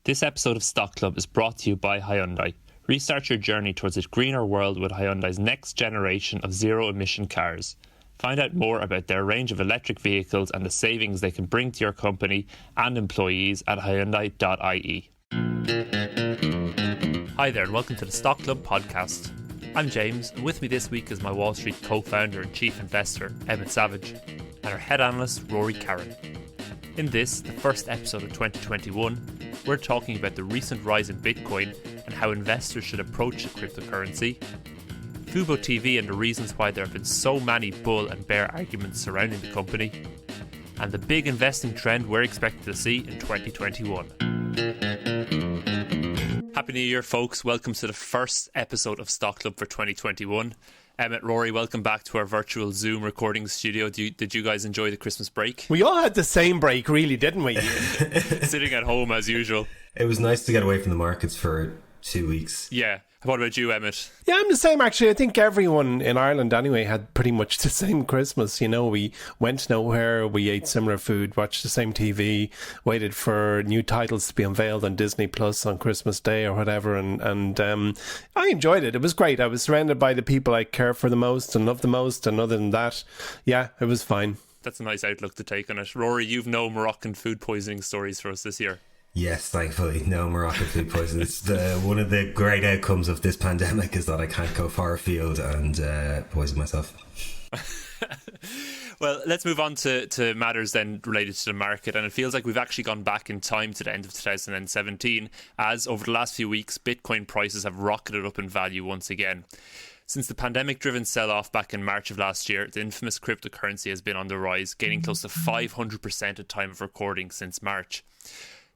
This episode of Stock Club is brought to you by Hyundai. Restart your journey towards a greener world with Hyundai's next generation of zero-emission cars. Find out more about their range of electric vehicles and the savings they can bring to your company and employees at Hyundai.ie. Hi there and welcome to the Stock Club podcast. I'm James, and with me this week is MyWallSt co-founder and chief investor, Emmett Savage, and our head analyst, Rory Carron. In this, the first episode of 2021, we're talking about the recent rise in Bitcoin and how investors should approach the cryptocurrency, FuboTV and the reasons why there have been so many bull and bear arguments surrounding the company, and the big investing trend we're expected to see in 2021. Happy New Year, folks. Welcome to the first episode of Stock Club for 2021. Emmett, Rory, welcome back to our virtual Zoom recording studio. Did you guys enjoy the Christmas break? We all had the same break, really, didn't we? Sitting at home as usual. It was nice to get away from the markets for 2 weeks. Yeah. What about you, Emmett? Yeah, I'm the same, actually. I think everyone in Ireland, anyway, had pretty much the same Christmas. You know, we went nowhere, we ate similar food, watched the same TV, waited for new titles to be unveiled on Disney Plus on Christmas Day or whatever, and I enjoyed it. It was great. I was surrounded by the people I care for the most and love the most, and other than that, yeah, it was fine. That's a nice outlook to take on it. Rory, you've no Moroccan food poisoning stories for us this year. Yes, thankfully, no Moroccan food poisoning. It's one of the great outcomes of this pandemic is that I can't go far afield and poison myself. Well, let's move on to matters then related to the market. And it feels like we've actually gone back in time to the end of 2017, as over the last few weeks, Bitcoin prices have rocketed up in value once again. Since the pandemic-driven sell-off back in March of last year, the infamous cryptocurrency has been on the rise, gaining close to 500% at time of recording since March.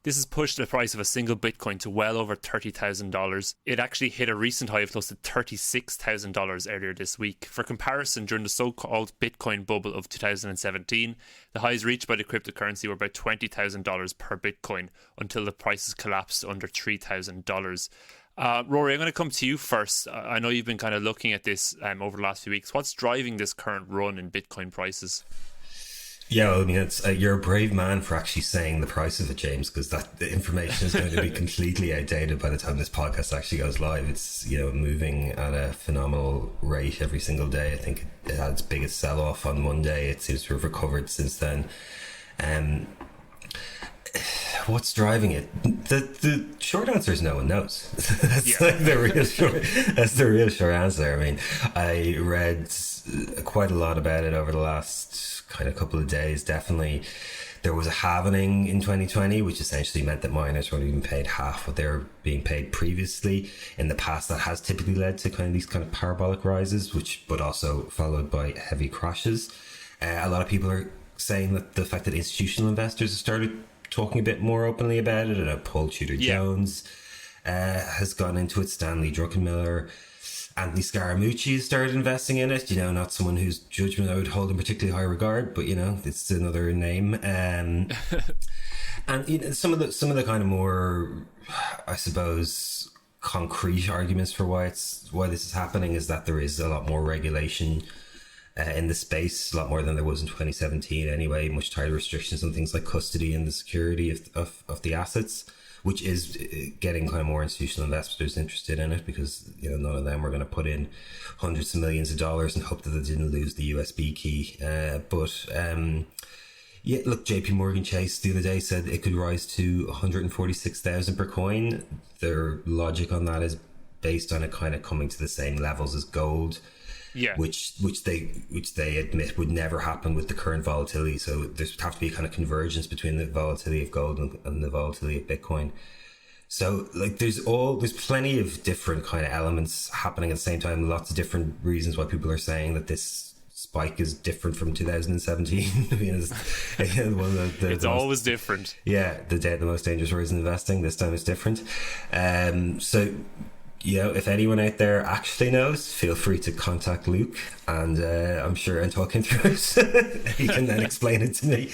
This has pushed the price of a single Bitcoin to well over $30,000. It actually hit a recent high of close to $36,000 earlier this week. For comparison, during the so-called Bitcoin bubble of 2017, the highs reached by the cryptocurrency were about $20,000 per Bitcoin until the prices collapsed to under $3,000. Rory, I'm going to come to you first. I know you've been kind of looking at this over the last few weeks. What's driving this current run in Bitcoin prices? Yeah, well, I mean, it's you're a brave man for actually saying the price of it, James, because the information is going to be completely outdated by the time this podcast actually goes live. It's, you know, moving at a phenomenal rate every single day. I think it had its biggest sell-off on Monday. It seems to have recovered since then. What's driving it? The short answer is no one knows. That's like the real short. That's the real short answer. I mean, I read quite a lot about it over the last kind of couple of days. Definitely, there was a halvening in 2020, which essentially meant that miners were only being paid half what they were being paid previously. In the past, that has typically led to kind of these kind of parabolic rises, but also followed by heavy crashes. A lot of people are saying that the fact that institutional investors have started talking a bit more openly about it, Paul Tudor Jones has gone into it, Stanley Druckenmiller, Anthony Scaramucci has started investing in it. You know, not someone whose judgment I would hold in particularly high regard, but you know, it's another name. And you know, some of the kind of more, I suppose, concrete arguments for why this is happening is that there is a lot more regulation in the space, a lot more than there was in 2017 anyway, much tighter restrictions on things like custody and the security of the assets, which is getting kind of more institutional investors interested in it, because, you know, none of them were going to put in hundreds of millions of dollars and hope that they didn't lose the USB key. Yeah, look, JP Morgan Chase the other day said it could rise to 146,000 per coin. Their logic on that is based on it kind of coming to the same levels as gold. Yeah, which they admit would never happen with the current volatility. So there's have to be a kind of convergence between the volatility of gold and the volatility of Bitcoin. So like there's plenty of different kind of elements happening at the same time. Lots of different reasons why people are saying that this spike is different from 2017. I mean, it's always different. Yeah, the most dangerous words in investing. This time it's different. So, you know, if anyone out there actually knows, feel free to contact Luke, and I'm sure and talk him through it. He can then explain it to me.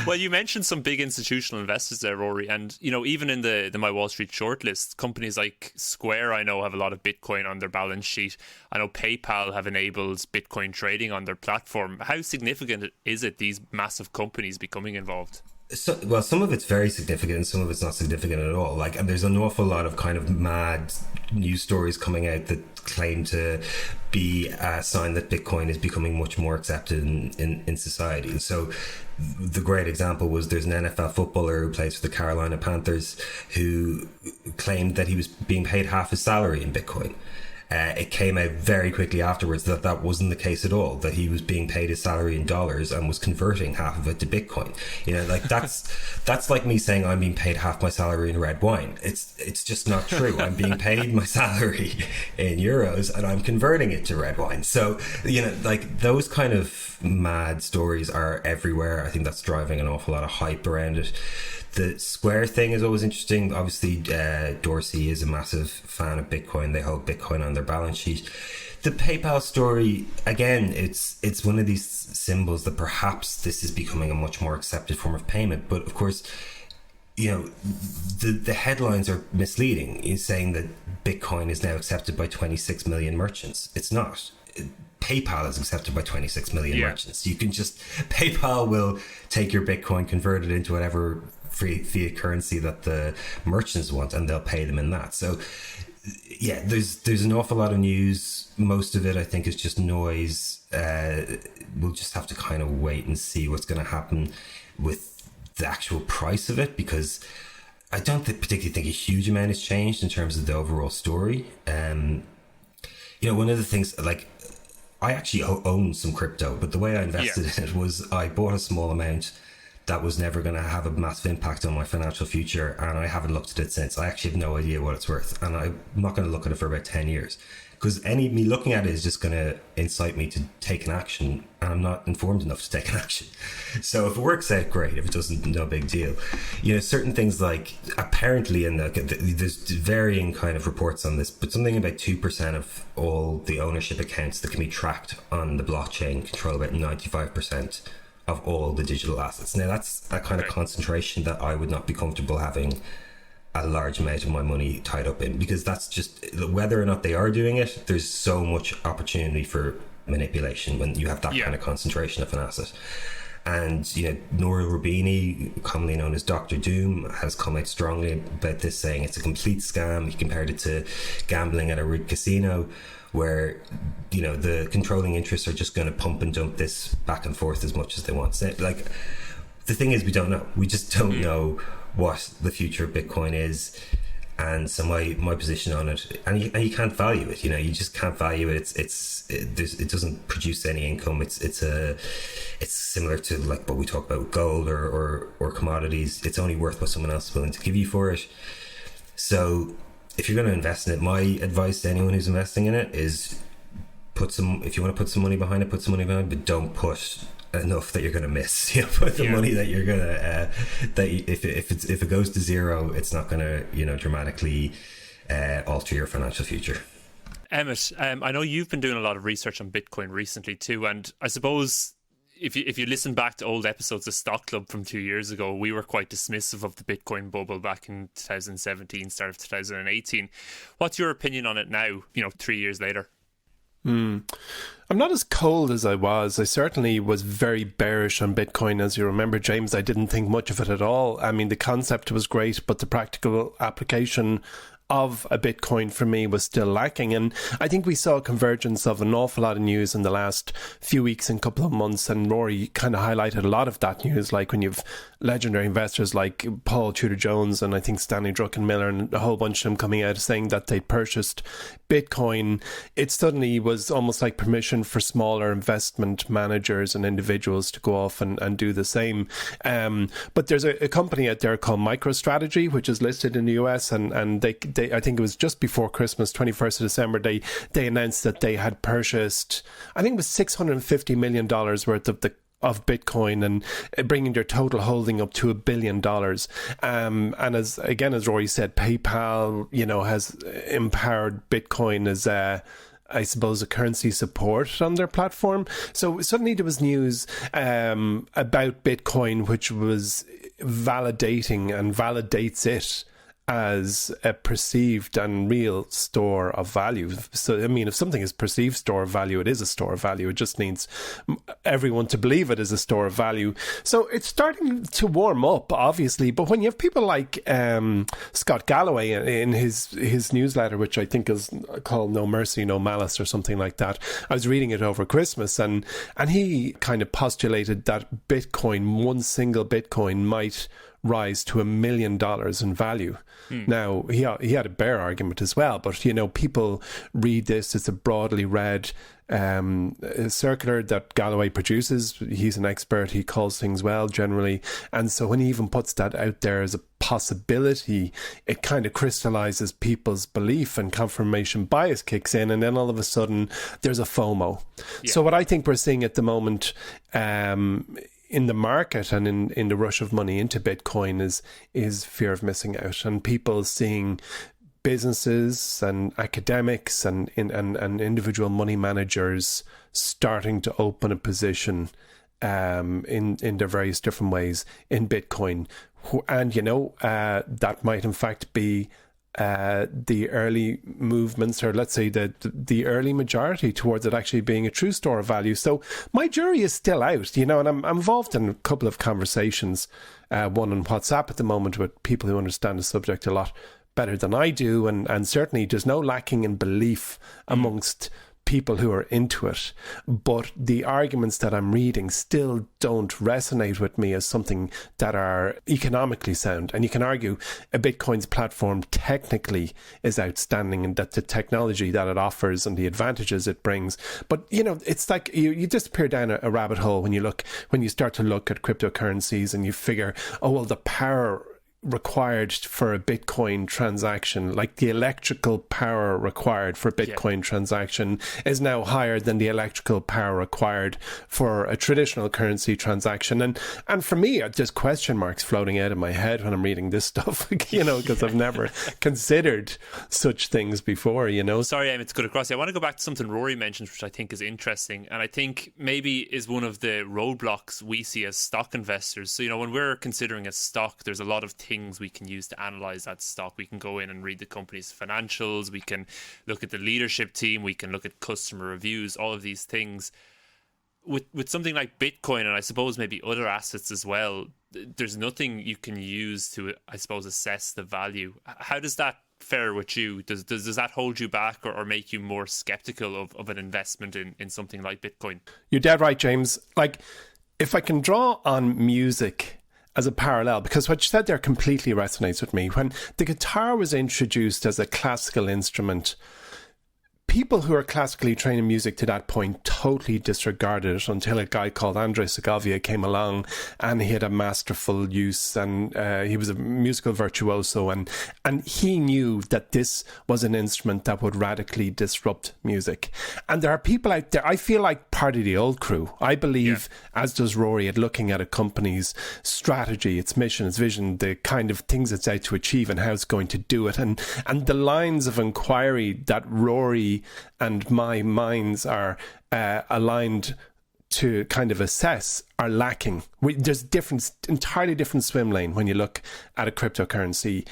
Well, you mentioned some big institutional investors there, Rory, and you know, even in the MyWallSt shortlist, companies like Square, I know, have a lot of Bitcoin on their balance sheet. I know PayPal have enabled Bitcoin trading on their platform. How significant is it, these massive companies becoming involved? So, well, some of it's very significant and some of it's not significant at all. Like, and there's an awful lot of kind of mad news stories coming out that claim to be a sign that Bitcoin is becoming much more accepted in society. And so the great example was there's an NFL footballer who plays for the Carolina Panthers who claimed that he was being paid half his salary in Bitcoin. It came out very quickly afterwards that that wasn't the case at all, that he was being paid his salary in dollars and was converting half of it to Bitcoin. You know, like that's like me saying I'm being paid half my salary in red wine. It's just not true. I'm being paid my salary in euros and I'm converting it to red wine. So, you know, like those kind of mad stories are everywhere. I think that's driving an awful lot of hype around it. The Square thing is always interesting. Obviously, Dorsey is a massive fan of Bitcoin. They hold Bitcoin on their balance sheet. The PayPal story, again, it's one of these symbols that perhaps this is becoming a much more accepted form of payment. But of course, you know, the headlines are misleading in saying that Bitcoin is now accepted by 26 million merchants. It's not. PayPal is accepted by 26 million merchants. You can just, PayPal will take your Bitcoin, convert it into whatever fiat currency that the merchants want, and they'll pay them in that. So yeah, there's an awful lot of news. Most of it I think is just noise. We'll just have to kind of wait and see what's going to happen with the actual price of it, because I don't particularly think a huge amount has changed in terms of the overall story. You know, one of the things, like, I actually own some crypto, but the way I invested in it was I bought a small amount that was never going to have a massive impact on my financial future, and I haven't looked at it since. I actually have no idea what it's worth, and I'm not going to look at it for about 10 years, because me looking at it is just going to incite me to take an action, and I'm not informed enough to take an action. So if it works out, great. If it doesn't, no big deal. You know, certain things, like apparently there's varying kind of reports on this, but something about 2% of all the ownership accounts that can be tracked on the blockchain control about 95% of all the digital assets. Now that's a kind of concentration that I would not be comfortable having a large amount of my money tied up in, because that's just, whether or not they are doing it, there's so much opportunity for manipulation when you have that kind of concentration of an asset. And, you know, Nouriel Roubini, commonly known as Dr. Doom, has come out strongly about this, saying it's a complete scam. He compared it to gambling at a rigged casino, where, you know, the controlling interests are just going to pump and dump this back and forth as much as they want. So, like, the thing is, we don't know. We just don't know what the future of Bitcoin is. And so my position on it, and you can't value it. You know, you just can't value it. It doesn't produce any income. It's similar to like what we talk about gold or commodities. It's only worth what someone else is willing to give you for it. So if you're going to invest in it, my advice to anyone who's investing in it is if you want to put some money behind it, put some money behind it, but don't put enough that you're going to miss. You know, put the money that you're going to if it goes to zero, it's not going to, you know, dramatically alter your financial future. Emmett, I know you've been doing a lot of research on Bitcoin recently too, and I suppose if you listen back to old episodes of Stock Club from 2 years ago, we were quite dismissive of the Bitcoin bubble back in 2017, start of 2018. What's your opinion on it now, you know, 3 years later? I'm not as cold as I was. I certainly was very bearish on Bitcoin. As you remember, James, I didn't think much of it at all. I mean, the concept was great, but the practical application of a Bitcoin for me was still lacking. And I think we saw a convergence of an awful lot of news in the last few weeks and couple of months, and Rory kind of highlighted a lot of that news, like when you've legendary investors like Paul Tudor Jones and I think Stanley Druckenmiller and a whole bunch of them coming out saying that they purchased Bitcoin. It suddenly was almost like permission for smaller investment managers and individuals to go off and do the same. But there's a company out there called MicroStrategy, which is listed in the US, and they I think it was just before Christmas, 21st of December, they announced that they had purchased, I think it was $650 million worth of Bitcoin, and bringing their total holding up to $1 billion. And as Rory said, PayPal, you know, has empowered Bitcoin as I suppose a currency support on their platform. So suddenly there was news about Bitcoin, which was validating and validates it as a perceived and real store of value. So, I mean, if something is perceived store of value, it is a store of value. It just needs everyone to believe it is a store of value. So it's starting to warm up, obviously. But when you have people like Scott Galloway in his newsletter, which I think is called No Mercy, No Malice or something like that, I was reading it over Christmas, and he kind of postulated that Bitcoin, one single Bitcoin, might rise to $1 million in value. Now, he had a bear argument as well, but, you know, people read this. It's a broadly read circular that Galloway produces. He's an expert. He calls things well generally. And so when he even puts that out there as a possibility, it kind of crystallizes people's belief, and confirmation bias kicks in. And then all of a sudden there's a FOMO. Yeah. So what I think we're seeing at the moment, in the market and in the rush of money into Bitcoin is fear of missing out, and people seeing businesses and academics and individual money managers starting to open a position in their various different ways in Bitcoin. And, you know, that might in fact be the early movements, or let's say the early majority towards it actually being a true store of value. So my jury is still out, you know, and I'm involved in a couple of conversations, one on WhatsApp at the moment with people who understand the subject a lot better than I do, and certainly there's no lacking in belief amongst people who are into it, but the arguments that I'm reading still don't resonate with me as something that are economically sound. And you can argue a Bitcoin's platform technically is outstanding, and that the technology that it offers and the advantages it brings, but you know, it's like you disappear down a rabbit hole when you start to look at cryptocurrencies, and you figure, oh well, the power required for a Bitcoin transaction, like the electrical power required for a Bitcoin transaction, is now higher than the electrical power required for a traditional currency transaction. And for me, there's question marks floating out of my head when I'm reading this stuff, you know, because I've never considered such things before, you know. Sorry, it's good across. I want to go back to something Rory mentioned, which I think is interesting, and I think maybe is one of the roadblocks we see as stock investors. So, you know, when we're considering a stock, there's a lot of things we can use to analyze that stock. We can go in and read the company's financials, we can look at the leadership team, we can look at customer reviews, all of these things. With something like Bitcoin, and I suppose maybe other assets as well, there's nothing you can use to, I suppose, assess the value. How does that fare with you? Does that hold you back or make you more skeptical of an investment in something like Bitcoin? You're dead right, James. Like, if I can draw on music as a parallel, because what you said there completely resonates with me. When the guitar was introduced as a classical instrument, people who are classically trained in music to that point totally disregarded it until a guy called Andrei Segovia came along, and he had a masterful use, and he was a musical virtuoso, and he knew that this was an instrument that would radically disrupt music. And there are people out there, I feel like part of the old crew. I believe, as does Rory, at looking at a company's strategy, its mission, its vision, the kind of things it's out to achieve and how it's going to do it. And the lines of inquiry that Rory and my minds are aligned to kind of assess are lacking. There's entirely different swim lane when you look at a cryptocurrency.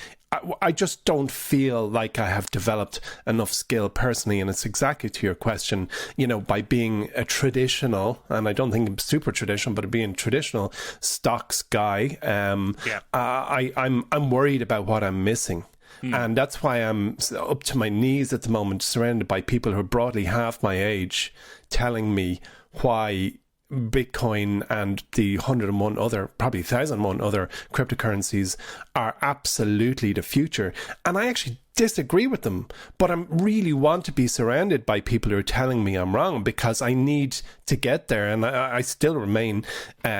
I just don't feel like I have developed enough skill personally, and it's exactly to your question, you know, by being a traditional, and I don't think I'm super traditional, but being a traditional stocks guy, I'm worried about what I'm missing. And that's why I'm up to my knees at the moment, surrounded by people who are broadly half my age, telling me why Bitcoin and the 101 other, probably 1,001 other cryptocurrencies are absolutely the future. And I actually disagree with them, but I really want to be surrounded by people who are telling me I'm wrong, because I need to get there. And I still remain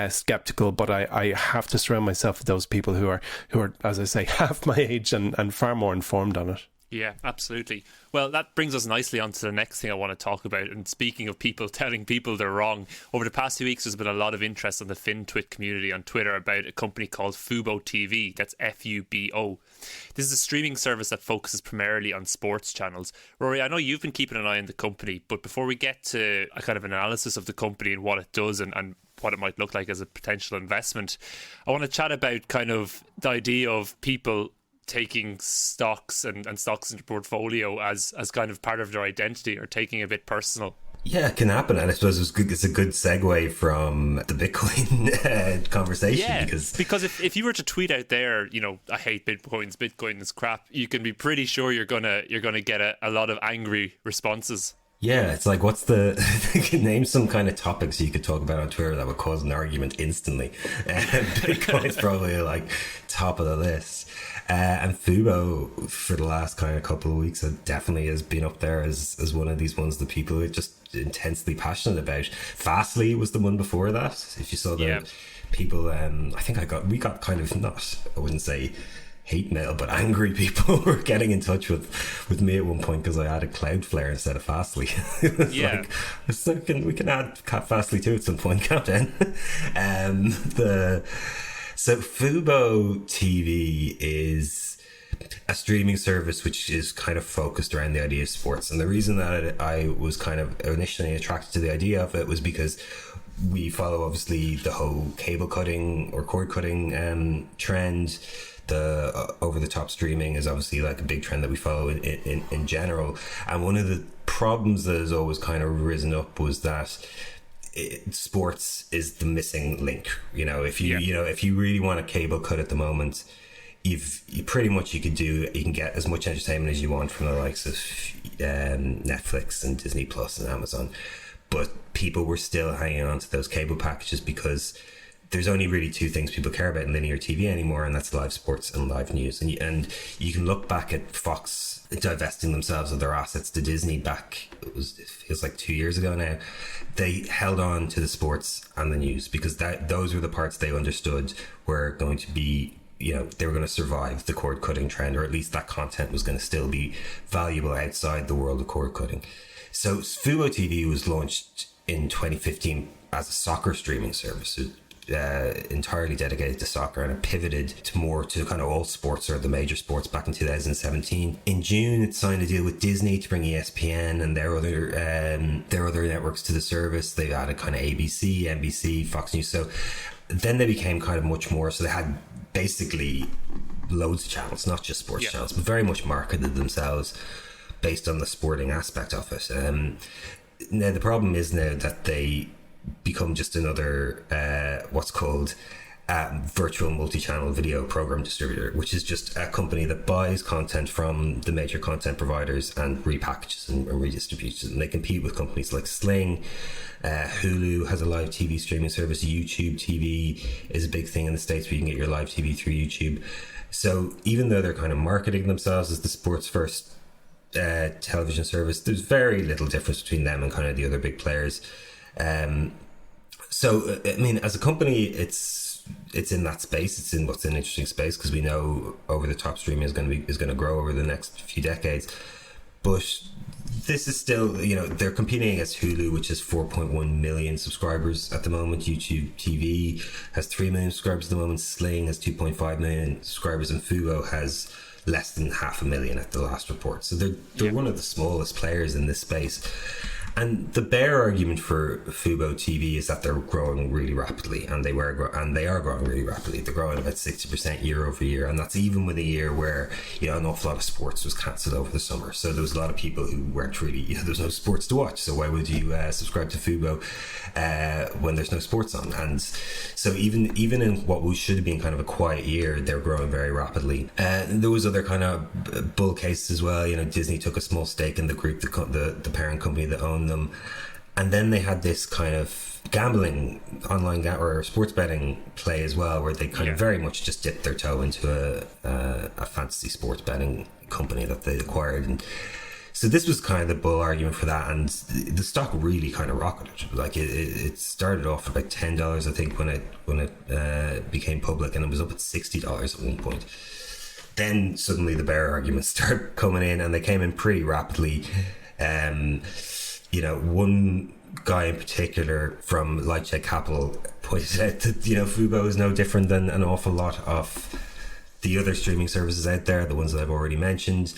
skeptical, but I have to surround myself with those people who are, as I say, half my age and far more informed on it. Yeah, absolutely. Well, that brings us nicely on to the next thing I want to talk about. And speaking of people telling people they're wrong, over the past few weeks, there's been a lot of interest on the FinTwit community on Twitter about a company called FuboTV. That's FUBO. This is a streaming service that focuses primarily on sports channels. Rory, I know you've been keeping an eye on the company, but before we get to a kind of analysis of the company and what it does and what it might look like as a potential investment, I want to chat about kind of the idea of people taking stocks and stocks into portfolio as kind of part of their identity, or taking it a bit personal. Yeah, it can happen, and I suppose it's a good segue from the Bitcoin conversation. Yeah, because if you were to tweet out there, I hate Bitcoin is crap, you can be pretty sure you're gonna get a lot of angry responses. Yeah, it's like, name some kind of topics you could talk about on Twitter that would cause an argument instantly. Bitcoin's probably like top of the list. And Fubo, for the last kind of couple of weeks, it definitely has been up there as one of these ones that people are just intensely passionate about. Fastly was the one before that. If you saw the people, I think we got kind of, not, I wouldn't say hate mail, but angry people were getting in touch with me at one point because I added Cloudflare instead of Fastly. We can add Fastly too at some point, Captain. So FuboTV is a streaming service which is kind of focused around the idea of sports. And the reason that I was kind of initially attracted to the idea of it was because we follow, obviously, the whole cable cutting or cord cutting trend. The over-the-top streaming is obviously like a big trend that we follow in general. And one of the problems that has always kind of risen up was that sports is the missing link. If you really want a cable cut at the moment, you can get as much entertainment as you want from the likes of Netflix and Disney Plus and Amazon, but people were still hanging on to those cable packages because there's only really two things people care about in linear TV anymore, and that's live sports and live news. And you can look back at Fox divesting themselves of their assets to Disney back, it feels like 2 years ago now. They held on to the sports and the news because those were the parts they understood were going to be, they were going to survive the cord cutting trend, or at least that content was going to still be valuable outside the world of cord cutting. So FuboTV was launched in 2015 as a soccer streaming service. Entirely dedicated to soccer, and it pivoted to kind of all sports, or the major sports, back in 2017. In June, it signed a deal with Disney to bring ESPN and their other networks to the service. They added kind of ABC, NBC, Fox News. So then they became kind of much more. So they had basically loads of channels, not just sports channels, but very much marketed themselves based on the sporting aspect of it. Now the problem is now that they become just another what's called virtual multi-channel video program distributor, which is just a company that buys content from the major content providers and repackages and redistributes it. And they compete with companies like Sling. Hulu has a live TV streaming service. YouTube TV is a big thing in the States where you can get your live TV through YouTube. So even though they're kind of marketing themselves as the sports first television service, there's very little difference between them and kind of the other big players. So I mean, as a company, it's in that space. It's in what's an interesting space, because we know over-the-top streaming is going to grow over the next few decades. But this is still, they're competing against Hulu, which has 4.1 million subscribers at the moment. YouTube TV has 3 million subscribers at the moment. Sling has 2.5 million subscribers, and Fubo has less than 500,000 at the last report. So they're one of the smallest players in this space. And the bear argument for FuboTV is that they're growing really rapidly, and they are growing really rapidly. They're growing about 60% year over year, and that's even with a year where an awful lot of sports was cancelled over the summer. So there was a lot of people who weren't really, there's no sports to watch. So why would you subscribe to Fubo when there's no sports on? And so even in what should have been kind of a quiet year, they're growing very rapidly. There was other kind of bull cases as well. Disney took a small stake in the group, the parent company that owned them, and then they had this kind of gambling online or sports betting play as well, where they kind of very much just dipped their toe into a fantasy sports betting company that they acquired. And so this was kind of the bull argument for that, and the stock really kind of rocketed. Like it started off at about $10, I think, when it became public, and it was up at $60 at one point. Then suddenly the bear arguments started coming in, and they came in pretty rapidly. One guy in particular from Lightshed Capital pointed out that Fubo is no different than an awful lot of the other streaming services out there, the ones that I've already mentioned.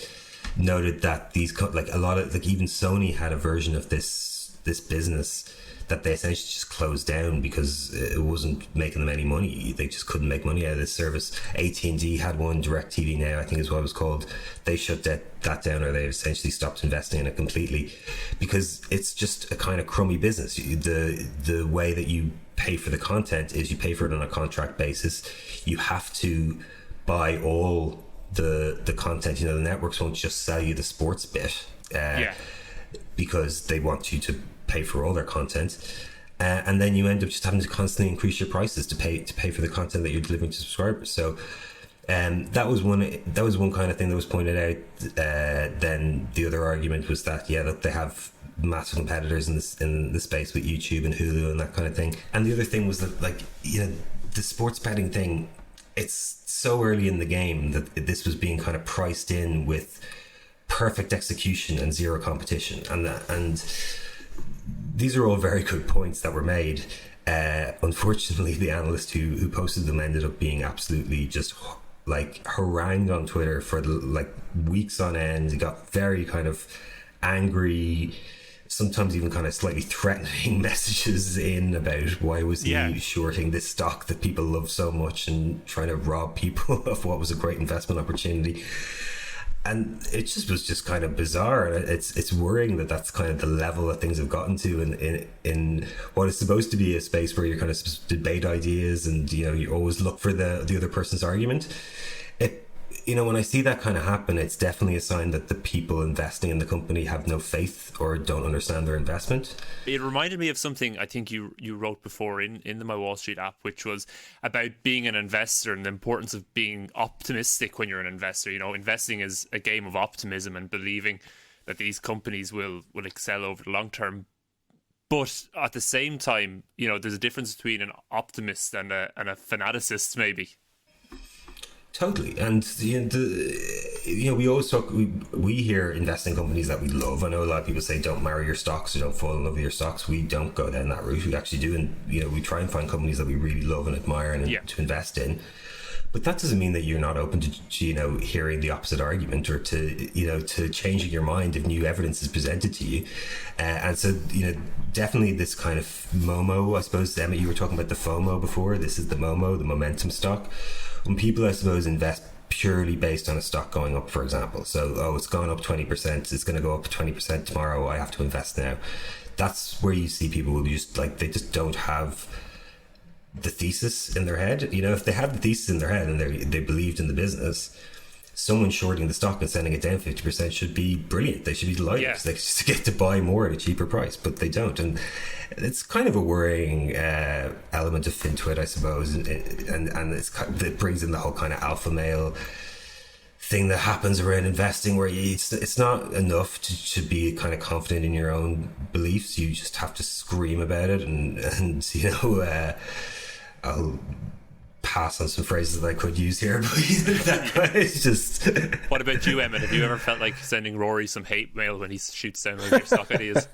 Noted that these even Sony had a version of this business that they essentially just closed down because it wasn't making them any money. They just couldn't make money out of this service. AT&T had one, DirecTV Now, I think is what it was called. They shut that down, or they essentially stopped investing in it completely, because it's just a kind of crummy business. The way that you pay for the content is you pay for it on a contract basis. You have to buy all the content. The networks won't just sell you the sports bit, because they want you to pay for all their content, and then you end up just having to constantly increase your prices to pay for the content that you're delivering to subscribers. So that was one kind of thing that was pointed out. Then the other argument was that that they have massive competitors in the space with YouTube and Hulu and that kind of thing. And the other thing was that, like, the sports betting thing, it's so early in the game that this was being kind of priced in with perfect execution and zero competition, and these are all very good points that were made. Unfortunately, the analyst who posted them ended up being absolutely just like harangued on Twitter for weeks on end. He got very kind of angry, sometimes even kind of slightly threatening messages in about why was he shorting this stock that people love so much and trying to rob people of what was a great investment opportunity. And it just was just kind of bizarre. It's worrying that that's kind of the level that things have gotten to in what is supposed to be a space where you're kind of supposed to debate ideas, and you always look for the other person's argument. When I see that kind of happen, it's definitely a sign that the people investing in the company have no faith or don't understand their investment. It reminded me of something I think you wrote before in the MyWallSt app, which was about being an investor and the importance of being optimistic when you're an investor. Investing is a game of optimism and believing that these companies will excel over the long term. But at the same time, there's a difference between an optimist and a fanaticist, maybe. Totally. And we always talk, we hear investing companies that we love. I know a lot of people say don't marry your stocks or don't fall in love with your stocks. We don't go down that route. We actually do, and we try and find companies that we really love and admire and to invest in. But that doesn't mean that you're not open to hearing the opposite argument, or to changing your mind if new evidence is presented to you. And so definitely this kind of MOMO, I suppose, Emma, you were talking about the FOMO before. This is the MOMO, the momentum stock. When people, I suppose, invest purely based on a stock going up, for example, so it's gone up 20%, it's going to go up 20% tomorrow, I have to invest now. That's where you see people will just they just don't have the thesis in their head. If they had the thesis in their head and they believed in the business, someone shorting the stock and sending it down 50% should be brilliant. They should be delighted. Yeah. They just get to buy more at a cheaper price, but they don't. And it's kind of a worrying element of FinTwit, I suppose. And it brings in the whole kind of alpha male thing that happens around investing, where it's not enough to be kind of confident in your own beliefs. You just have to scream about it. And I'll pass on some phrases that I could use here, but it's just... What about you, Emmett? Have you ever felt like sending Rory some hate mail when he shoots down all your stock ideas?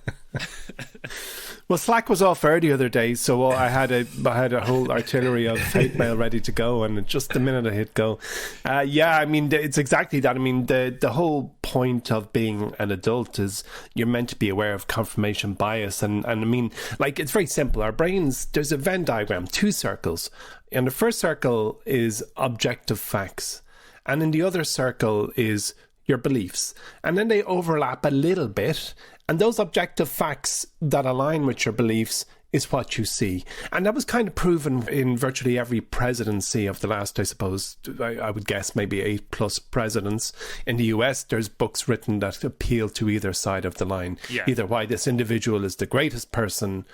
Well, Slack was off air the other day, so I had a whole artillery of hate mail ready to go, and just the minute I hit go, it's exactly that. I mean, the whole point of being an adult is you're meant to be aware of confirmation bias, and I mean, it's very simple. Our brains, there's a Venn diagram, 2 circles, and the first circle is objective facts, and in the other circle is your beliefs, and then they overlap a little bit. And those objective facts that align with your beliefs is what you see. And that was kind of proven in virtually every presidency of the last, I suppose, I would guess maybe 8+ presidents. In the US, there's books written that appeal to either side of the line. Yeah. Either why this individual is the greatest person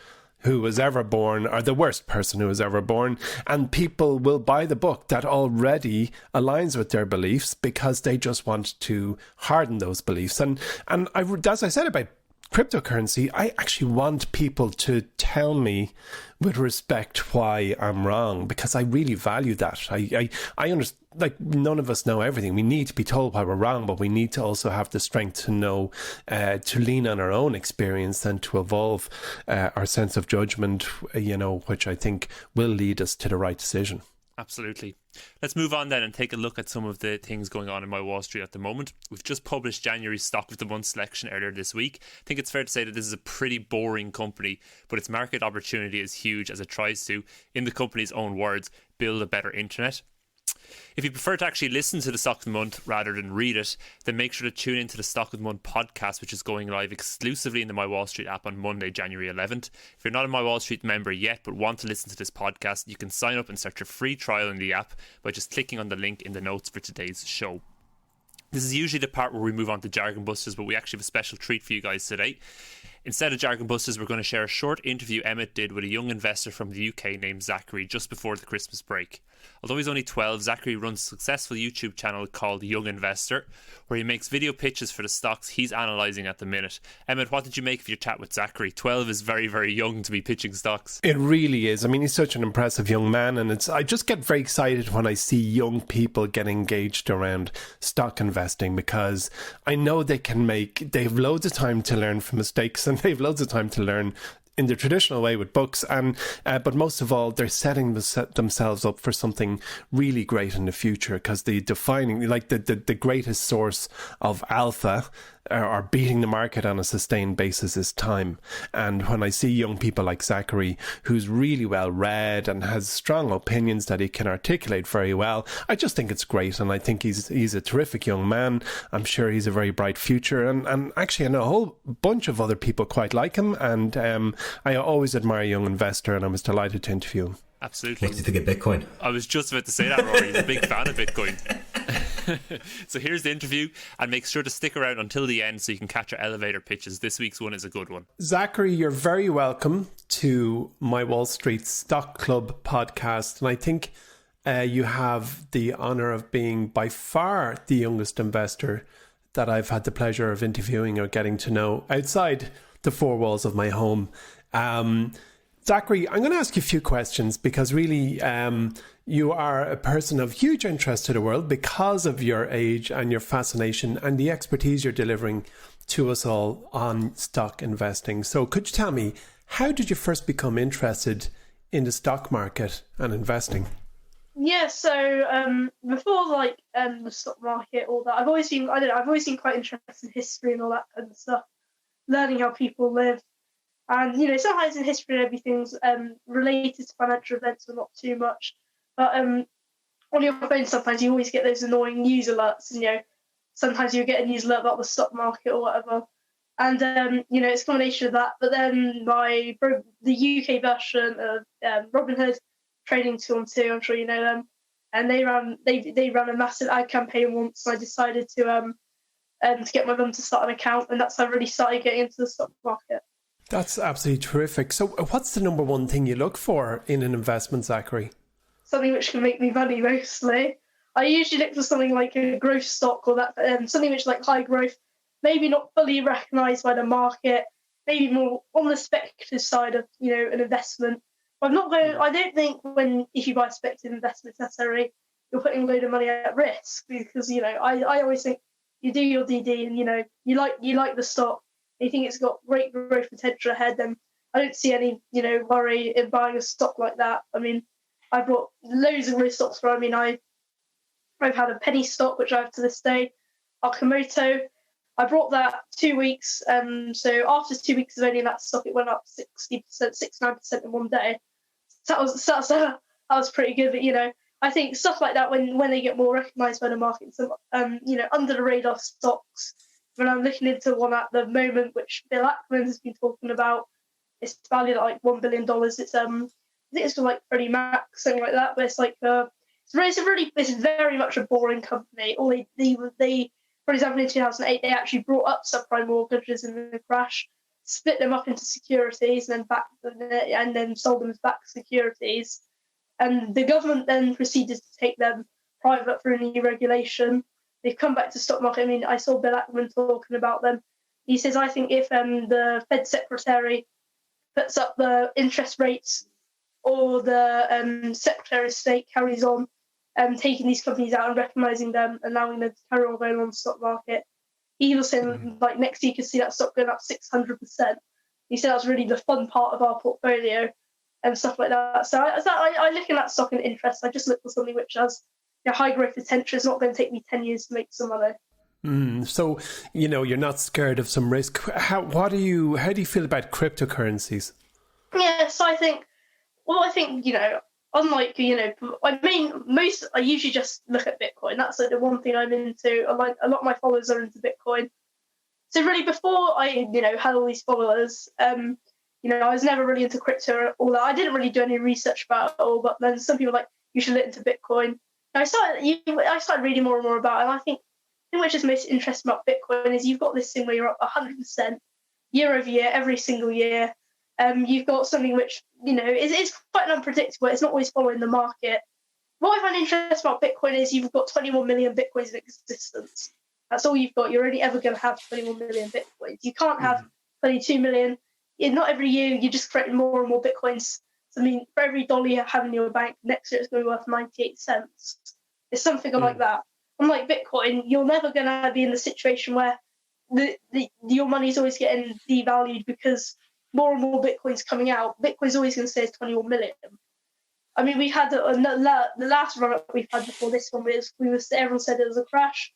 who was ever born or the worst person who was ever born, and people will buy the book that already aligns with their beliefs because they just want to harden those beliefs. And as I said about cryptocurrency, I actually want people to tell me with respect why I'm wrong, because I really value that. I understand, none of us know everything. We need to be told why we're wrong, but we need to also have the strength to know, to lean on our own experience and to evolve our sense of judgment, which I think will lead us to the right decision. Absolutely. Let's move on then and take a look at some of the things going on in MyWallSt at the moment. We've just published January's Stock of the Month selection earlier this week. I think it's fair to say that this is a pretty boring company, but its market opportunity is huge as it tries to, in the company's own words, build a better internet. If you prefer to actually listen to the Stock of the Month rather than read it, then make sure to tune into the Stock of the Month podcast, which is going live exclusively in the MyWallSt app on Monday, January 11th. If you're not a MyWallSt member yet but want to listen to this podcast, you can sign up and start your free trial in the app by just clicking on the link in the notes for today's show. This is usually the part where we move on to Jargon Busters, but we actually have a special treat for you guys today. Instead of Jargon Busters, we're going to share a short interview Emmett did with a young investor from the UK named Zachary just before the Christmas break. Although he's only 12, Zachary runs a successful YouTube channel called Young Investor, where he makes video pitches for the stocks he's analysing at the minute. Emmett, what did you make of your chat with Zachary? 12 is very, very young to be pitching stocks. It really is. I mean, he's such an impressive young man, and I just get very excited when I see young people get engaged around stock investing, because I know they have loads of time to learn from mistakes, and they have loads of time to learn in the traditional way with books, and but most of all, they're setting themselves up for something really great in the future, because the greatest source of alpha or beating the market on a sustained basis is time. And when I see young people like Zachary, who's really well read and has strong opinions that he can articulate very well, I just think it's great, and I think he's a terrific young man. I'm sure he's a very bright future, and actually I know a whole bunch of other people quite like him, and I always admire Young Investor, and I was delighted to interview him. Absolutely. Makes you think of Bitcoin. I was just about to say that, Rory. He's a big fan of Bitcoin. So here's the interview, and make sure to stick around until the end so you can catch our elevator pitches. This week's one is a good one. Zachary, you're very welcome to MyWallSt Stock Club podcast, and I think you have the honour of being by far the youngest investor that I've had the pleasure of interviewing or getting to know outside the four walls of my home. Zachary, I'm going to ask you a few questions, because really you are a person of huge interest to the world because of your age and your fascination and the expertise you're delivering to us all on stock investing. So could you tell me, how did you first become interested in the stock market and investing? Yeah, so before the stock market, all that, I've always been quite interested in history and all that kind of stuff, learning how people live. And, sometimes in history everything's related to financial events, but not too much. But on your phone, sometimes you always get those annoying news alerts, and, sometimes you get a news alert about the stock market or whatever. And, it's a combination of that. But then the UK version of Robinhood Trading 212, I'm sure you know them, and they ran a massive ad campaign once, and I decided to get my mum to start an account, and that's how I really started getting into the stock market. That's absolutely terrific. So what's the number one thing you look for in an investment, Zachary? Something which can make me money, mostly. I usually look for something like a growth stock, or that something which is like high growth, maybe not fully recognised by the market, maybe more on the speculative side of an investment. But I don't think if you buy speculative investments necessarily, you're putting a load of money at risk, because I always think you do your DD and you like the stock. You think it's got great growth potential ahead, then I don't see any, worry in buying a stock like that. I mean, I bought loads of growth stocks for. I've had a penny stock, which I have to this day, Akamoto. I bought that 2 weeks. So after 2 weeks of owning that stock, it went up 60%, 69% in one day. So that was pretty good. But, I think stuff like that, when they get more recognised by the market, some, under the radar stocks. When I'm looking into one at the moment, which Bill Ackman has been talking about, it's valued at like $1 billion. It's I think it's for like Freddie Mac, something like that. But it's like it's very much a boring company. Or they for example, in 2008 they actually brought up subprime mortgages in the crash, split them up into securities, and then sold them as back securities. And the government then proceeded to take them private through a new regulation. They've come back to stock market. I mean, I saw Bill Ackman talking about them. He says, I think if the Fed secretary puts up the interest rates, or the Secretary of State carries on taking these companies out and recognising them, allowing them to carry on going on the stock market, he was saying like next year you could see that stock going up 600%. He said that's really the fun part of our portfolio. and stuff like that. So I look in that stock and interest. I just look for something which has high growth potential. It's not going to take me 10 years to make some money. So, you're not scared of some risk. How do you feel about cryptocurrencies? Yeah, so I think, unlike, I usually just look at Bitcoin. That's like the one thing I'm into. A lot of my followers are into Bitcoin. So really, before I, had all these followers, I was never really into crypto or all that. I didn't really do any research about it all, but then some people were like, you should look into Bitcoin. And I started reading more and more about it, and I think the thing which is most interesting about Bitcoin is you've got this thing where you're up 100% year over year, every single year. You've got something which, is quite unpredictable. It's not always following the market. What I find interesting about Bitcoin is you've got 21 million Bitcoins in existence. That's all you've got. You're only ever going to have 21 million Bitcoins. You can't have 22 million. Not every year you're just creating more and more Bitcoins. So, for every dollar you have in your bank, next year it's going to be worth 98 cents. It's something like that. Unlike Bitcoin, you're never going to be in the situation where your money's always getting devalued because more and more Bitcoin's coming out. Bitcoin's always going to say it's 21 million. We had the last run-up we've had before this one everyone said it was a crash.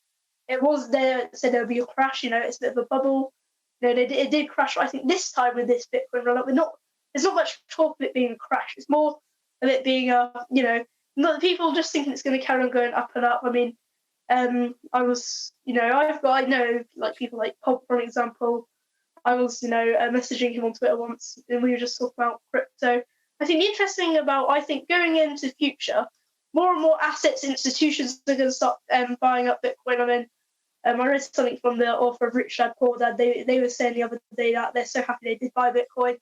It was there, said there would be a crash, it's a bit of a bubble. It did crash. I think this time with this Bitcoin run-up, there's not much talk of it being a crash. It's more of it being not people just thinking it's going to carry on going up and up. I know like people like Pop, for example. I was, messaging him on Twitter once, and we were just talking about crypto. I think the interesting thing about, going into the future, more and more assets institutions are going to start buying up Bitcoin. I read something from the author of Rich Dad Poor Dad. They were saying the other day that they're so happy they did buy Bitcoin.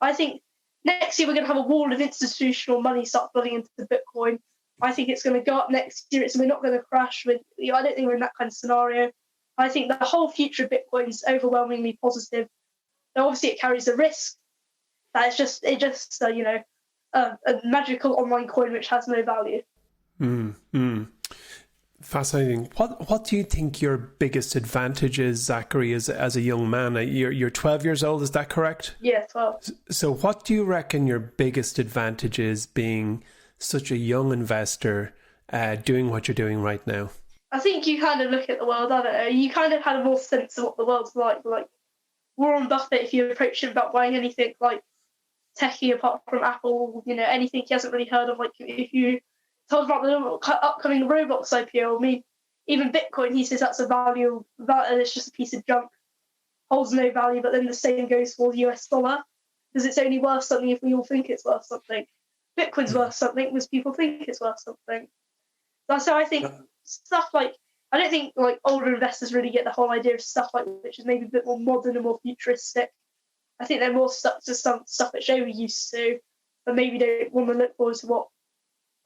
I think next year we're going to have a wall of institutional money start flooding into Bitcoin. I think it's going to go up next year. We're not going to crash. I don't think we're in that kind of scenario. I think the whole future of Bitcoin is overwhelmingly positive. Now, obviously, it carries a risk. That it's just a magical online coin which has no value. Fascinating. What do you think your biggest advantage is, Zachary, as a young man? You're 12 years old, is that correct? Yeah, 12. So what do you reckon your biggest advantage is being such a young investor doing what you're doing right now? I think you kind of look at the world, I don't know, you kind of had a more sense of what the world's like. Like Warren Buffett, if you approach him about buying anything like techie apart from Apple, anything he hasn't really heard of, like if you told about the upcoming Roblox IPO, even Bitcoin, he says that's a value, that it's just a piece of junk, holds no value, but then the same goes for the US dollar, because it's only worth something if we all think it's worth something. Bitcoin's worth something because people think it's worth something. So I think stuff like, I don't think like older investors really get the whole idea of stuff like which is maybe a bit more modern and more futuristic. I think they're more stuck to some stuff which they were used to, but maybe don't want to look forward to what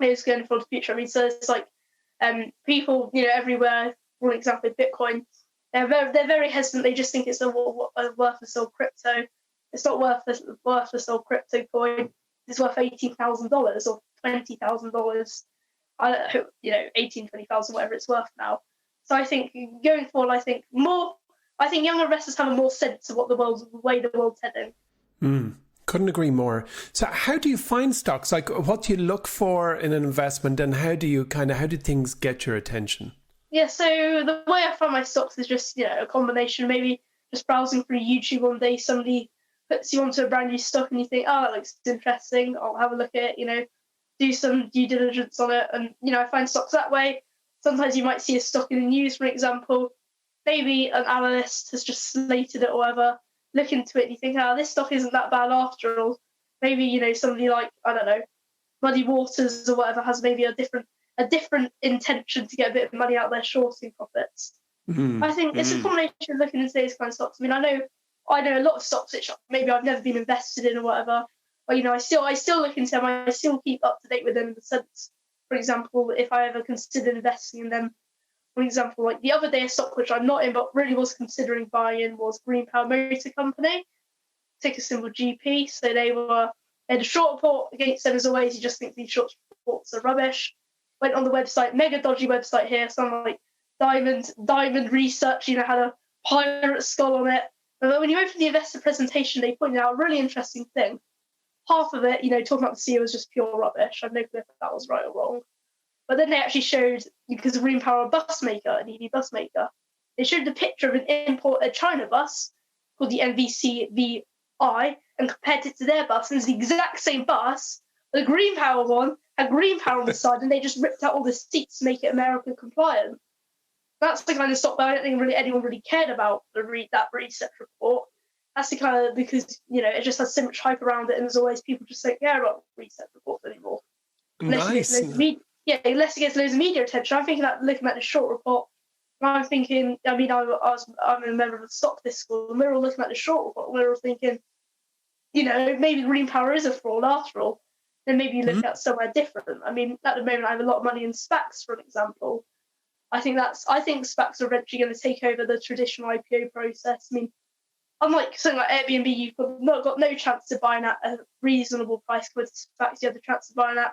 is going for the future. So it's like people, everywhere. For example, Bitcoin, they're very hesitant. They just think it's a worthless old crypto. It's not worthless old crypto coin. It's worth $18,000 or $20,000. I hope 18, 20,000, whatever it's worth now. So I think going forward, I think young investors have a more sense of what the way the world's heading. Couldn't agree more. So how do you find stocks? Like, what do you look for in an investment, and how do things get your attention? Yeah, so the way I find my stocks is just, a combination, maybe just browsing through YouTube one day, somebody puts you onto a brand new stock and you think, oh, that looks interesting, I'll have a look at it, do some due diligence on it, and, I find stocks that way. Sometimes you might see a stock in the news, for example, maybe an analyst has just slated it or whatever, look into it and you think, this stock isn't that bad after all. Maybe, somebody like, I don't know, Muddy Waters or whatever has maybe a different intention to get a bit of money out there shorting profits. I think it's a combination of looking into these kind of stocks. I know a lot of stocks which maybe I've never been invested in or whatever, but I still look into them. I still keep up to date with them in the sense, for example, if I ever considered investing in them. For example, like the other day, a stock which I'm not in but really was considering buying in was Green Power Motor Company, ticker symbol GP. So they had a short report against them as always. You just think these short reports are rubbish. Went on the website, mega dodgy website here, something like Diamond Research, had a pirate skull on it. But when you open the investor presentation, they pointed out a really interesting thing. half of it, talking about the CEO was just pure rubbish. I have no clue if that was right or wrong. But then they actually showed, because of Green Power, bus maker, an EV bus maker, they showed the picture of an imported China bus called the NVCVI and compared it to their bus, and it's the exact same bus. The Green Power one had Green Power on the side, and they just ripped out all the seats to make it American compliant. That's the kind of stock that I don't think anyone really cared about that research report. That's the kind of, because, it just has so much hype around it, and there's always people just don't care about research reports anymore. Nice. Unless it gets loads of media attention. I'm thinking that looking at the short report, and I'm thinking, I'm a member of the stock this school, and we're all looking at the short report, and we're all thinking, maybe Green Power is a fraud after all. Then maybe you look at somewhere different. I mean, at the moment, I have a lot of money in SPACs, for an example. I think SPACs are eventually going to take over the traditional IPO process. I mean, unlike something like Airbnb, you've got no chance of buying at a reasonable price. With SPACs, you have the chance of buying at,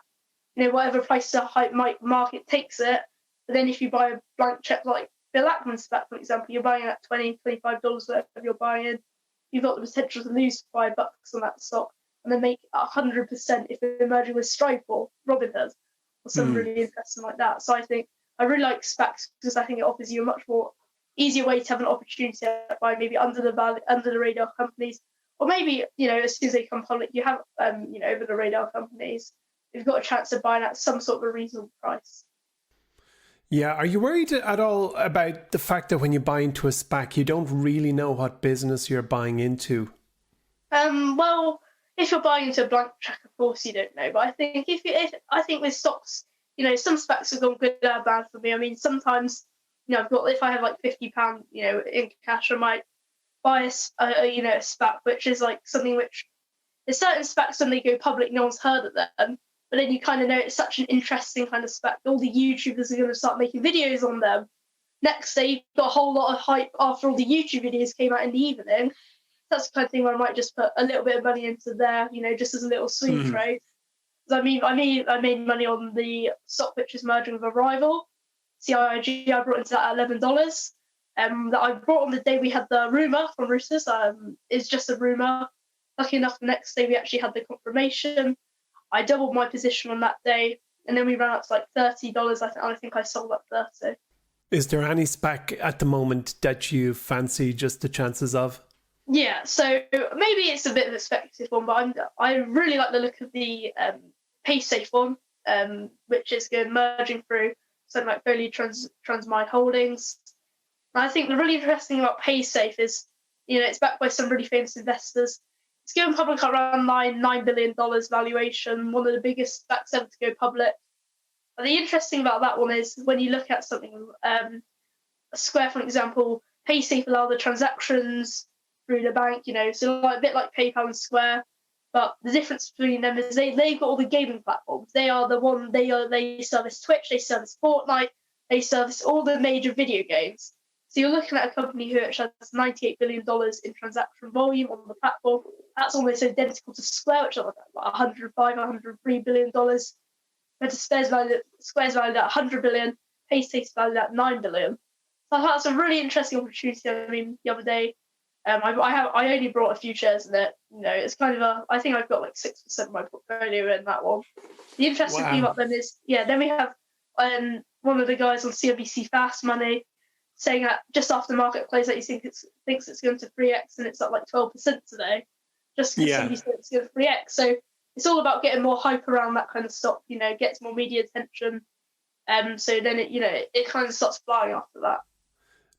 whatever price the hype market takes it. But then if you buy a blank check like Bill Ackman's SPAC, for example, you're buying at $20, $25 whatever you're buying. You've got the potential to lose $5 on that stock and then make 100% if they're merging with Stripe or Robinhood or something really interesting like that. So I really like SPACs because I think it offers you a much more easier way to have an opportunity to buy maybe under the radar companies, or maybe as soon as they come public, you have over the radar companies. You've got a chance of buying at some sort of a reasonable price. Yeah, are you worried at all about the fact that when you buy into a SPAC, you don't really know what business you're buying into? Well, if you're buying into a blank check, of course you don't know. But I think I think with stocks, some SPACs have gone good or bad for me. I mean, sometimes if I have like £50, in cash, I might buy a SPAC, which is like something which there's certain SPACs when they go public, no one's heard of them. But then you kind of know it's such an interesting kind of SPAC. All the YouTubers are going to start making videos on them. Next day, you've got a whole lot of hype after all the YouTube videos came out in the evening. That's the kind of thing where I might just put a little bit of money into there, just as a little swing trade. I made money on the stock which is merging with a rival, CIIG. I brought into that at $11. That I brought on the day we had the rumour from Reuters. Is just a rumour. Lucky enough, the next day we actually had the confirmation. I doubled my position on that day, and then we ran up to like $30. I think I sold at 30. Is there any SPAC at the moment that you fancy just the chances of? Yeah, so maybe it's a bit of a speculative one, but I really like the look of the PaySafe one, which is merging through something like Foley Transmine Holdings. And I think the really interesting thing about PaySafe is, it's backed by some really famous investors. It's going public at around $9 billion valuation, one of the biggest SPACs ever to go public. And the interesting about that one is when you look at something, Square, for example, PaySafe allow the transactions through the bank, so a bit like PayPal and Square. But the difference between them is they've got all the gaming platforms. They are the one, they service Twitch, they service Fortnite, they service all the major video games. So you're looking at a company who has $98 billion in transaction volume on the platform. That's almost identical to Square, which is like $105, $103 billion. But Square's valued at $100 billion, PaySafe's valued at $9 billion. So that's a really interesting opportunity. I mean, the other day, I only brought a few shares in it. It's kind of I think I've got like 6% of my portfolio in that one. The interesting thing about them is, then we have one of the guys on CNBC Fast Money saying that just after market close that he thinks it's going to 3x, and it's up like 12% today, just because somebody said it's going to 3x. So it's all about getting more hype around that kind of stock. Gets more media attention. So then it kind of starts flying after that.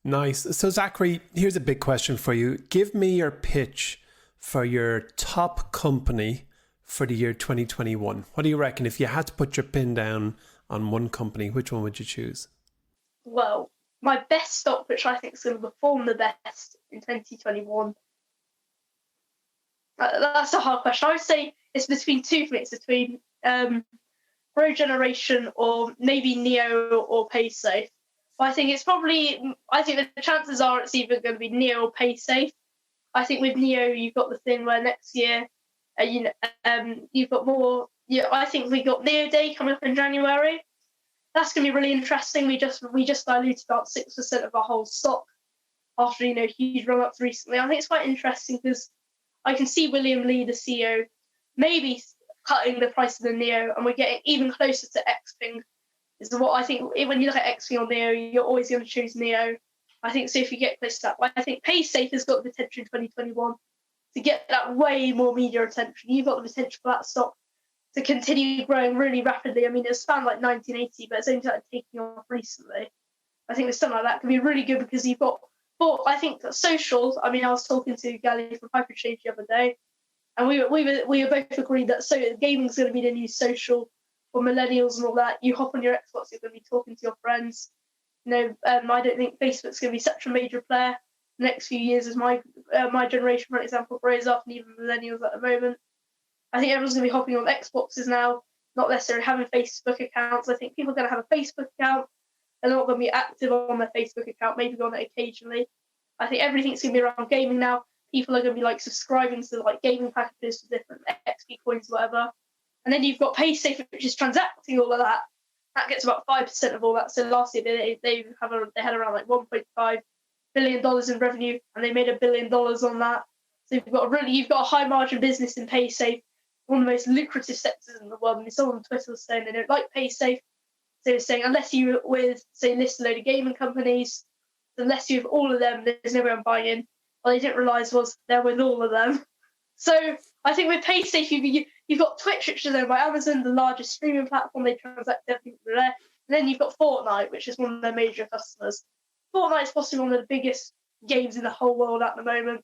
Nice. So Zachary, here's a big question for you. Give me your pitch for your top company for the year 2021. What do you reckon? If you had to put your pin down on one company, which one would you choose? Well, my best stock, which I think is going to perform the best in 2021, that's a hard question. I would say it's between two for me. It's between Grow Generation or maybe Neo or PaySafe. But I think the chances are it's either going to be Neo or PaySafe. I think with Neo, you've got the thing where next year, you've got more. I think we got Neo Day coming up in January. That's going to be really interesting. We just diluted about 6% of our whole stock after huge run ups recently. I think it's quite interesting because I can see William Lee, the CEO, maybe cutting the price of the Neo, and we're getting even closer to Xpeng. Is what I think. When you look at Xpeng or Neo, you're always going to choose Neo. I think so. If you get close to that, I think PaySafe has got the potential in 2021 to get that way more media attention. You've got the potential for that stock to continue growing really rapidly. I mean, it spanned like 1980, but it's only started taking off recently. I think something like that could be really good because you've got. But I think that social. I mean, I was talking to Gally from Hyperchange the other day, and we were both agreed that gaming is going to be the new social for millennials and all that. You hop on your Xbox, you're going to be talking to your friends. I don't think Facebook's going to be such a major player the next few years as my generation, for example, grows up, and even millennials at the moment. I think everyone's going to be hopping on Xboxes now, not necessarily having Facebook accounts. I think people are going to have a Facebook account. They're not going to be active on their Facebook account, maybe on it occasionally. I think everything's going to be around gaming now. People are going to be like subscribing to like gaming packages for different XP coins, whatever. And then you've got PaySafe, which is transacting all of that. That gets about 5% of all that. So last year they had around like $1.5 billion in revenue, and they made $1 billion on that. So you've got a high margin business in PaySafe, one of the most lucrative sectors in the world. I mean, someone on Twitter was saying they don't like PaySafe. So they were saying unless you list a load of gaming companies, unless you have all of them, there's no way I'm buying in. What they didn't realise was they're with all of them. So I think with PaySafe, you've got Twitch, which is owned by Amazon, the largest streaming platform. They transact everything through there. And then you've got Fortnite, which is one of their major customers. Fortnite is possibly one of the biggest games in the whole world at the moment.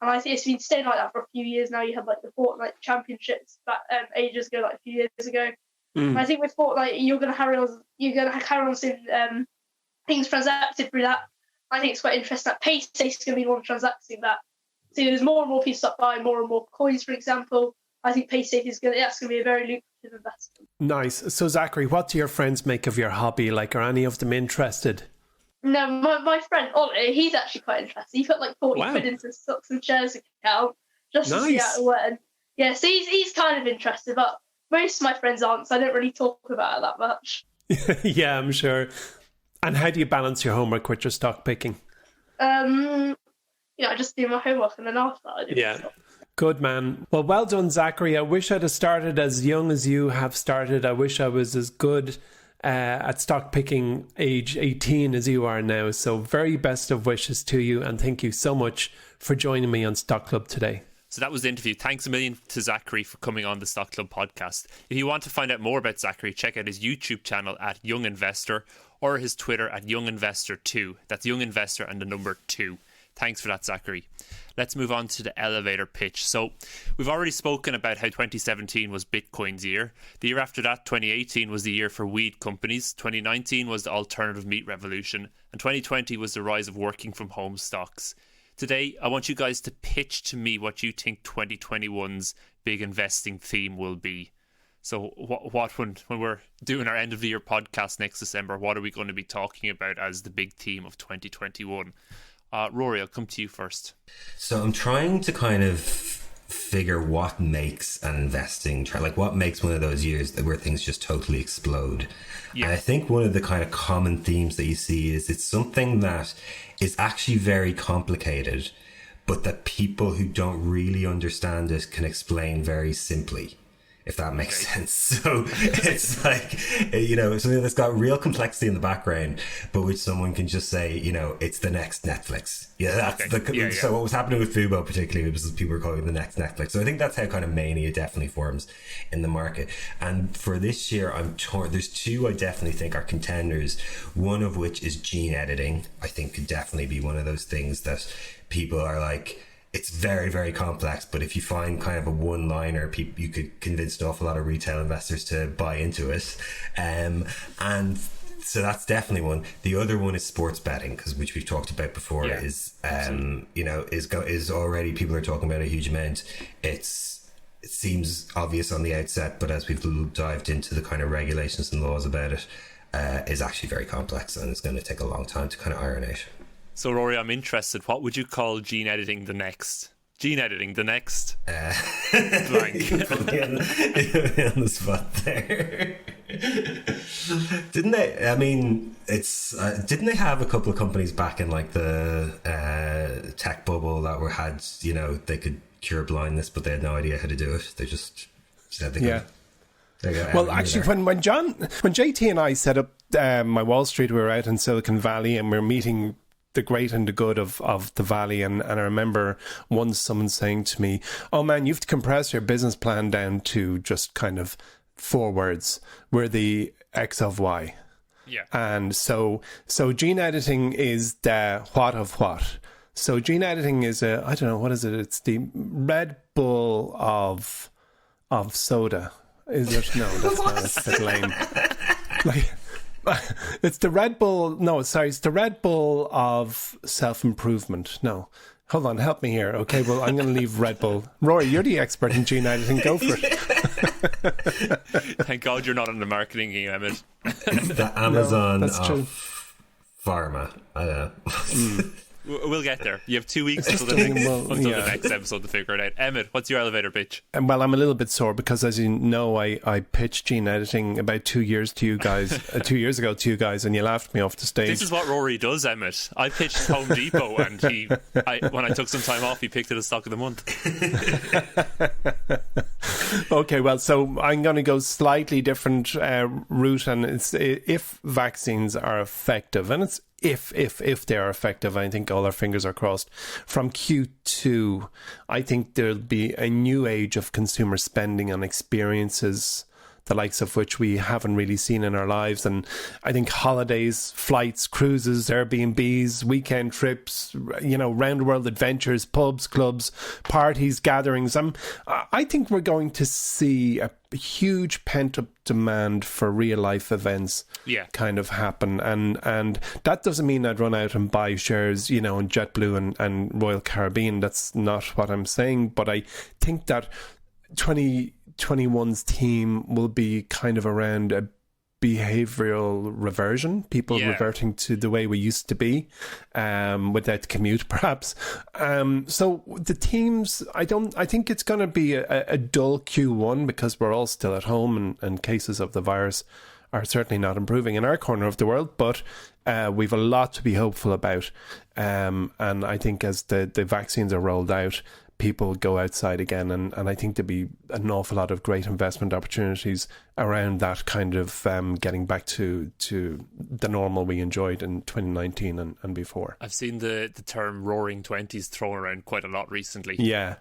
And I think it's been staying like that for a few years now. You had like the Fortnite championships back ages ago, like a few years ago. And I think with Fortnite, you're going to carry on seeing things transacted through that. I think it's quite interesting that PaySafe is going to be the one transacting that. So there's more and more people start buying more and more coins, for example. I think PaySafe that's going to be a very lucrative investment. Nice. So Zachary, what do your friends make of your hobby? Like, are any of them interested? No, my friend Ollie, he's actually quite interested. He put like 40 quid into stocks and shares account just to see how it went. Yeah, so he's kind of interested, but most of my friends aren't, so I don't really talk about it that much. Yeah, I'm sure. And how do you balance your homework with your stock picking? I just do my homework and then after I do my stock. Good man. Well done, Zachary. I wish I'd have started as young as you have started. I wish I was as good at stock picking age 18 as you are now. So very best of wishes to you, and thank you so much for joining me on Stock Club today. So that was the interview. Thanks a million to Zachary for coming on the Stock Club podcast. If you want to find out more about Zachary, check out his YouTube channel at Young Investor or his Twitter at Young Investor 2. That's Young Investor and the number 2. Thanks for that, Zachary. Let's move on to the elevator pitch. So we've already spoken about how 2017 was Bitcoin's year. The year after that, 2018, was the year for weed companies. 2019 was the alternative meat revolution. And 2020 was the rise of working from home stocks. Today, I want you guys to pitch to me what you think 2021's big investing theme will be. So when we're doing our end of the year podcast next December, what are we going to be talking about as the big theme of 2021? Rory, I'll come to you first. So I'm trying to kind of figure what makes an investing, like what makes one of those years where things just totally explode. Yeah. And I think one of the kind of common themes that you see is it's something that is actually very complicated, but that people who don't really understand it can explain very simply, if that makes sense. So it's like, something that's got real complexity in the background, but which someone can just say, it's the next Netflix. Yeah, that's So what was happening with Fubo particularly was people were calling it the next Netflix. So I think that's how kind of mania definitely forms in the market. And for this year, I'm torn. There's two I definitely think are contenders. One of which is gene editing. I think could definitely be one of those things that people are like, it's very, very complex, but if you find kind of a one-liner, you could convince an awful lot of retail investors to buy into it. And so that's definitely one. The other one is sports betting, which we've talked about before, is already, people are talking about a huge amount. It seems obvious on the outset, but as we've dived into the kind of regulations and laws about it, is actually very complex, and it's going to take a long time to kind of iron out. So, Rory, I'm interested. What would you call gene editing the next? Gene editing the next? Blank. Put me on the spot there. Didn't they? I mean, it's didn't they have a couple of companies back in like the tech bubble that had they could cure blindness, but they had no idea how to do it. They just said they could. Well, actually, when JT and I set up My Wall Street, we were out in Silicon Valley and we were meeting the great and the good of the Valley. And I remember once someone saying to me, "Oh man, you have to compress your business plan down to just kind of 4 words. We're the X of Y." Yeah. And so gene editing is the what of what. So gene editing is I don't know, what is it? It's the Red Bull of soda. Is it? No, that's not. It's a bit lame. It's the Red Bull. No, sorry, it's the Red Bull of self-improvement. No, hold on, help me here. Okay, well, I'm going to leave Red Bull. Rory, you're the expert in gene editing. Go for it. Thank God you're not in the marketing game, Emmett. It's the Amazon that's of true. pharma. I don't know. We'll get there. You have 2 weeks until the next episode to figure it out. Emmett, what's your elevator pitch? Well, I'm a little bit sore because, as you know, I pitched gene editing about 2 years to you guys, 2 years ago to you guys, and you laughed me off the stage. This is what Rory does, Emmett. I pitched Home Depot, and when I took some time off, he picked it as stock of the month. Okay, well, so I'm going to go slightly different route, and it's if vaccines are effective, and it's if they are effective. I think all our fingers are crossed. From Q2, I think there'll be a new age of consumer spending on experiences, the likes of which we haven't really seen in our lives. And I think holidays, flights, cruises, Airbnbs, weekend trips, round the world adventures, pubs, clubs, parties, gatherings. I think we're going to see a huge pent-up demand for real-life events kind of happen. And that doesn't mean I'd run out and buy shares, in JetBlue and Royal Caribbean. That's not what I'm saying. But I think that 2021's theme will be kind of around a behavioural reversion, people reverting to the way we used to be, without the commute perhaps. So the themes, I think it's going to be a dull Q1 because we're all still at home and cases of the virus are certainly not improving in our corner of the world, but we've a lot to be hopeful about. And I think as the vaccines are rolled out, people go outside again, and I think there'll be an awful lot of great investment opportunities around that kind of getting back to the normal we enjoyed in 2019 and before. I've seen the term roaring 20s thrown around quite a lot recently. Yeah,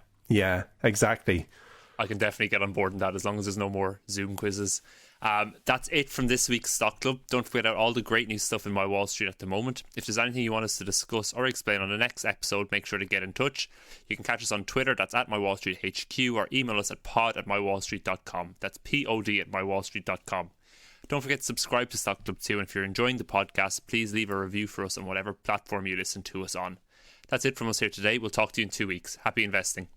exactly. I can definitely get on board in that as long as there's no more Zoom quizzes. That's it from this week's Stock Club. Don't forget about all the great new stuff in My Wall Street at the moment. If there's anything you want us to discuss or explain on the next episode, make sure to get in touch. You can catch us on Twitter, that's at MyWallStreetHQ, or email us at pod@MyWallStreet.com. That's pod@MyWallStreet.com. Don't forget to subscribe to Stock Club too, and if you're enjoying the podcast, please leave a review for us on whatever platform you listen to us on. That's it from us here today. We'll talk to you in 2 weeks. Happy investing.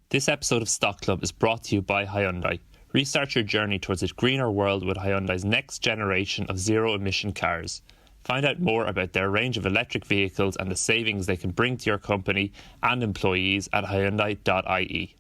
This episode of Stock Club is brought to you by Hyundai. Restart your journey towards a greener world with Hyundai's next generation of zero-emission cars. Find out more about their range of electric vehicles and the savings they can bring to your company and employees at Hyundai.ie.